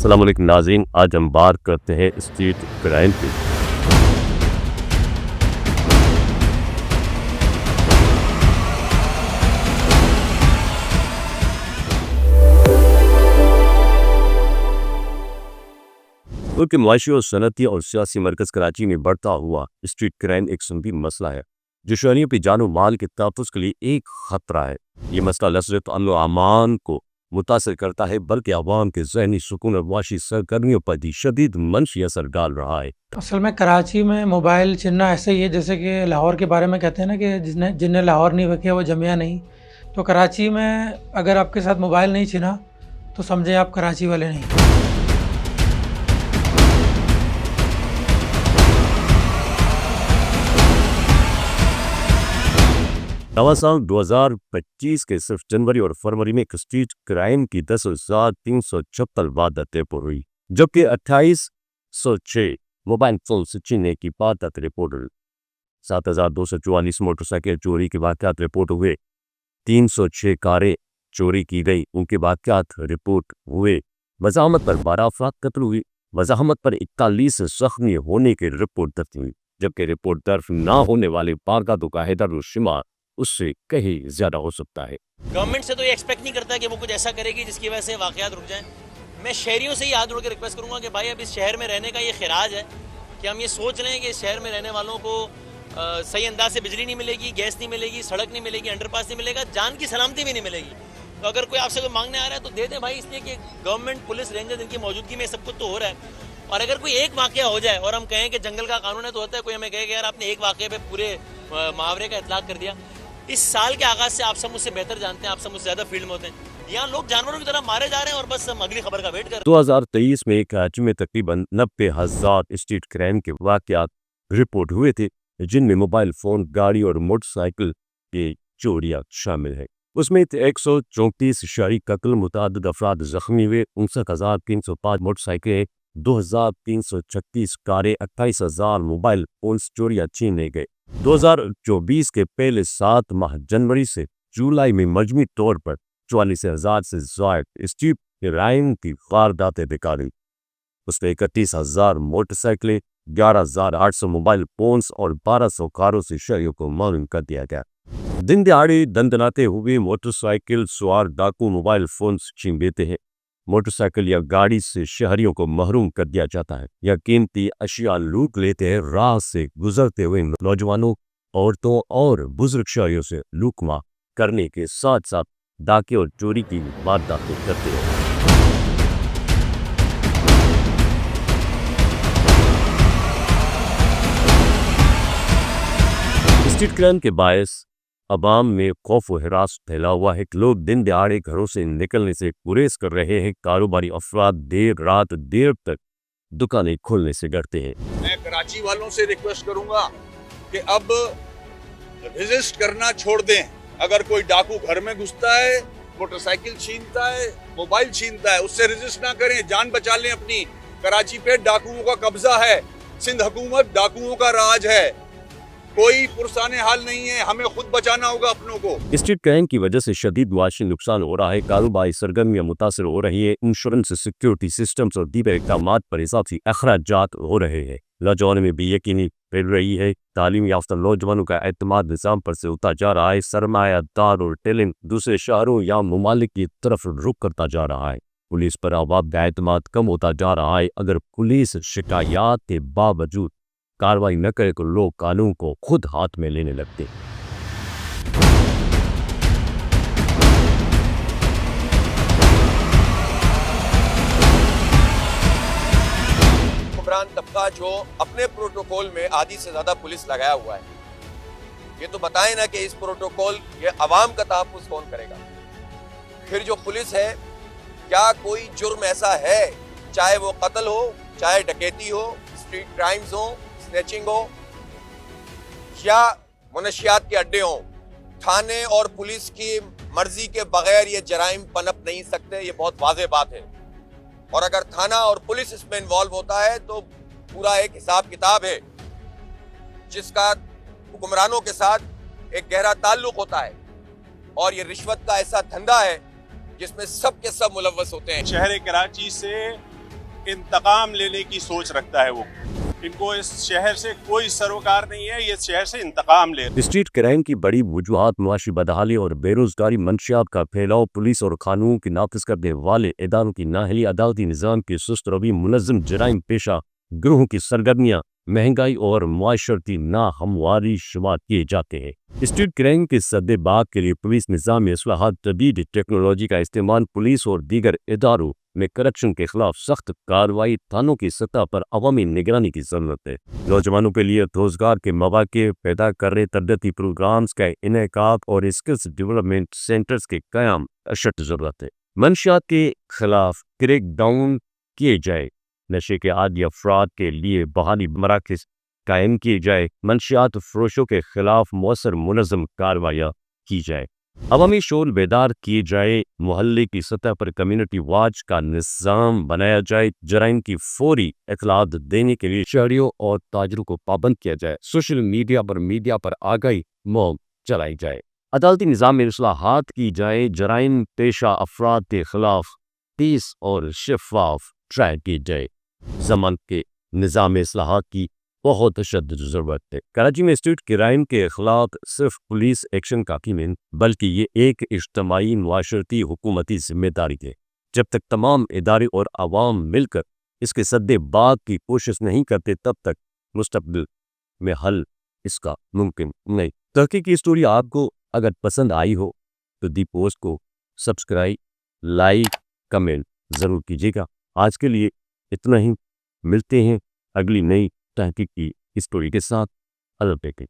अस्सलाम वालेकुम नाज़रीन, आज हम बात करते हैं स्ट्रीट क्राइम की। क्योंकि मुआशी और सनती और सियासी मरकज़ कराची में बढ़ता हुआ स्ट्रीट क्राइम एक संगीन मसला है जो शहरियों की जान और माल के तहफ़्फ़ुज़ के लिए एक ख़तरा है। ये मसला न सिर्फ अमन व अमान को मुतासर करता है बल्कि अवाम के ज़हनी सुकून और मुआशी सरगर्मियों पर भी शदीद मनफी असर डाल रहा है। असल में कराची में मोबाइल छीनना ऐसे ही है जैसे कि लाहौर के बारे में कहते हैं ना कि जिन्हें लाहौर नहीं रखे वो जमिया नहीं। तो कराची में अगर आपके साथ मोबाइल नहीं छीना तो समझे आप कराची वाले नहीं। नवा साल 2025 के सिर्फ जनवरी और फरवरी में स्ट्रीट क्राइम की 10,376 वारदातें रिपोर्ट हुई, जबकि 2806 मोबाइल फोन से छीनने की वारदात रिपोर्ट हुई। 7,244 मोटरसाइकिल चोरी के वाक़यात रिपोर्ट हुए, 306 कारें चोरी की गई, उनके वाक़यात रिपोर्ट हुए। वजाहमत पर 12 अफराद कत्ल हुई, वजाहमत पर 41 जख्मी होने की रिपोर्ट दर्ज हुई, जबकि रिपोर्ट दर्ज न होने वाले वारदातों का हैदर-ओ-शुमार उससे कहीं ज्यादा हो सकता है। गवर्नमेंट से तो ये एक्सपेक्ट नहीं करता कि वो कुछ ऐसा करेगी जिसकी वजह से वाकयात रुक जाएं। मैं शहरियों से ही हाथ जोड़ के रिक्वेस्ट करूंगा कि भाई अब इस शहर में रहने का ये खिराज है कि हम ये सोच रहे हैं कि इस शहर में रहने वालों को सही अंदाज से बिजली नहीं मिलेगी, गैस नहीं मिलेगी, सड़क नहीं मिलेगी, अंडरपास नहीं मिलेगा, जान की सलामती भी नहीं मिलेगी। तो अगर कोई आपसे कोई मांगने आ रहा है तो दे दें भाई, इसलिए कि गवर्नमेंट, पुलिस, रेंजर, इनकी मौजूदगी में सब कुछ तो हो रहा है। और अगर कोई एक वाकया हो जाए और हम कहें कि जंगल का कानून है, तो होता है कोई हमें कहे कि यार आपने एक वाकये पे पूरे मुहावरे का इतलाक कर दिया। इस साल के आगाज से आप सब मुझसे बेहतर जानते हैं, आप सब मुझसे ज्यादा फील्ड में होते हैं। यहाँ लोग जानवरों की तरह मारे जा रहे हैं और बस हम अगली खबर का वेट कर रहे हैं। 2023 में कराची में तकरीबन 90,000 स्ट्रीट क्राइम के वाकयात रिपोर्ट हुए थे, जिनमें मोबाइल फोन, गाड़ी और मोटरसाइकिल की चोरियां शामिल है। उसमें 134 शहरी कत्ल, मुतादिद अफराद जख्मी हुए, 59,305 मोटरसाइकिलें, 2,336 कारें, 28,000 मोबाइल फोन चोरियां छीने गए। 2024 के पहले 7 माह जनवरी से जुलाई में मजमूई तौर पर 44,000 से ज्यादा स्ट्रीट क्राइम की वारदातें दिखाई। उसमें 31,000 मोटरसाइकिलें, 11,800 मोबाइल फोन्स और 1,200 कारों से शहरियों को मालूम कर दिया गया। दिन दिहाड़े दंदनाते हुए मोटरसाइकिल सवार डाकू मोबाइल फोन्स छीन लेते हैं। मोटरसाइकिल या गाड़ी से शहरियों को महरूम कर दिया जाता है या कीमती अशिया लूट लेते हैं। राह से गुजरते हुए नौजवानों, औरतों और बुजुर्ग शहरियों से लूटमार करने के साथ साथ डाके और चोरी की वारदातें करते हैं। स्ट्रीट क्राइम के बायस अवाम में खौफ व हिरास फैला हुआ है। लोग दिन दिहाड़े घरों से निकलने से गुरेज कर रहे हैं। कारोबारी अफराद देर रात देर तक दुकानें खोलने से डरते हैं। मैं कराची वालों से रिक्वेस्ट करूंगा कि अब रेजिस्ट करना छोड़ दें। अगर कोई डाकू घर में घुसता है, मोटरसाइकिल छीनता है, मोबाइल छीनता है, उससे रेजिस्ट ना करें, जान बचा लें अपनी। कराची पे डाकुओं का कब्जा है, सिंध हुकूमत डाकुओं का राज है, कोई पुरसाने हाल नहीं है, हमें खुद बचाना होगा अपनों को। स्ट्रीट क्राइम की वजह से शदीद मुआशी नुकसान हो रहा है, कारोबारी सरगर्मियां मुतासर हो रही है, इंश्योरेंस, सिक्योरिटी सिस्टम्स और दीगर इक़दामात पर इजाफी अखराजात हो रहे हैं। नौजवानों में बेयकीनी फैल रही है, तालीम याफ्ता नौजवानों का एतमाद निज़ाम पर से होता जा रहा है, सरमायादार और टैलेंट दूसरे शहरों या ममालिक की तरफ रुख करता जा रहा है, पुलिस पर आवाम का एतमाद कम होता जा रहा है। अगर पुलिस शिकायत के बावजूद कार्रवाई न करे तो लोग कानून को खुद हाथ में लेने लगते। हुक्मरान तबका जो अपने प्रोटोकॉल में आधी से ज्यादा पुलिस लगाया हुआ है, ये तो बताएं ना कि इस प्रोटोकॉल ये अवाम का तहफ्फुज़ कौन करेगा। फिर जो पुलिस है, क्या कोई जुर्म ऐसा है, चाहे वो कत्ल हो, चाहे डकैती हो, स्ट्रीट क्राइम्स हो, स्नैचिंग हो या मुनशियात के अड्डे हों, थाने और पुलिस की मर्जी के बगैर ये जराइम पनप नहीं सकते। ये बहुत वाज़ेह बात है। और अगर थाना और पुलिस इसमें इन्वॉल्व होता है तो पूरा एक हिसाब किताब है जिसका हुक्मरानों के साथ एक गहरा ताल्लुक होता है। और ये रिश्वत का ऐसा धंधा है जिसमें सब के सब मुलव्वस होते हैं। शहर कराची से इंतकाम लेने की सोच रखता है वो। इनको इस शहर से कोई सरोकार नहीं है, ये शहर से इंतकाम ले। स्ट्रीट क्राइम की बड़ी वजूहात मुआशी बदहाली और बेरोजगारी, मंशियात का फैलाव, पुलिस और कानून की नाफिज करने वाले इदारों की नाहली, अदालती निज़ाम की सुस्त रवि, मुनज़्ज़म जराइम पेशा गिरोहों की सरगर्मियाँ, महंगाई और माशरती नाहमवारी शुमार किए जाते हैं। स्ट्रीट क्राइम के सद्देबाग के लिए पुलिस निज़ाम में इस्लाहात, जदीद टेक्नोलॉजी का इस्तेमाल, पुलिस और दीगर इदारों में करप्शन के खिलाफ सख्त कार्रवाई, थानों की सतह पर अवामी निगरानी की जरूरत है। नौजवानों के लिए रोजगार के मौके पैदा करने, तरबियती प्रोग्राम्स का इनेकाद और स्किल्स डेवलपमेंट सेंटर्स के क़याम अशद जरूरत है। मंशियात के खिलाफ क्रैक डाउन किए जाए, नशे के आदी अफराद के लिए बहाली मराकज़ कायम किए जाए, मंशियात फरोशों के खिलाफ मौसर मुनज़्ज़म कार्रवाइयाँ की जाए, अवामी शोर बेदार किए जाए, मोहल्ले की सतह पर कम्युनिटी वॉच का निज़ाम बनाया जाए, जराइम की फौरी इत्तलात देने के लिए शहरियों और ताजरों को पाबंद किया जाए, सोशल मीडिया पर आगाही मुहिम चलाई जाए, अदालती निज़ाम में इस्लाहात की जाए, जराइम पेशा अफराद के खिलाफ तेज और शफाफ ट्रायल की जाए। ज़मान के निज़ाम में इस्लाहात की बहुत अशद ज़रूरत है। कराची में स्ट्रीट क्राइम के खिलाफ सिर्फ पुलिस एक्शन काफ़ी नहीं, बल्कि ये एक इज्तमाई माशरती हुकूमती जिम्मेदारी है। जब तक तमाम इदारे और आवाम मिलकर इसके सद्देबाग की कोशिश नहीं करते, तब तक मुस्तक़बिल में हल इसका मुमकिन नहीं। तहक़ीक़ की स्टोरी आपको अगर पसंद आई हो तो दी पोस्ट को सब्सक्राइब, लाइक, कमेंट ज़रूर कीजिएगा। आज के लिए इतना ही, मिलते हैं अगली नई तहक़ीक़ की स्टोरी के साथ। अल्लाह हाफ़िज़।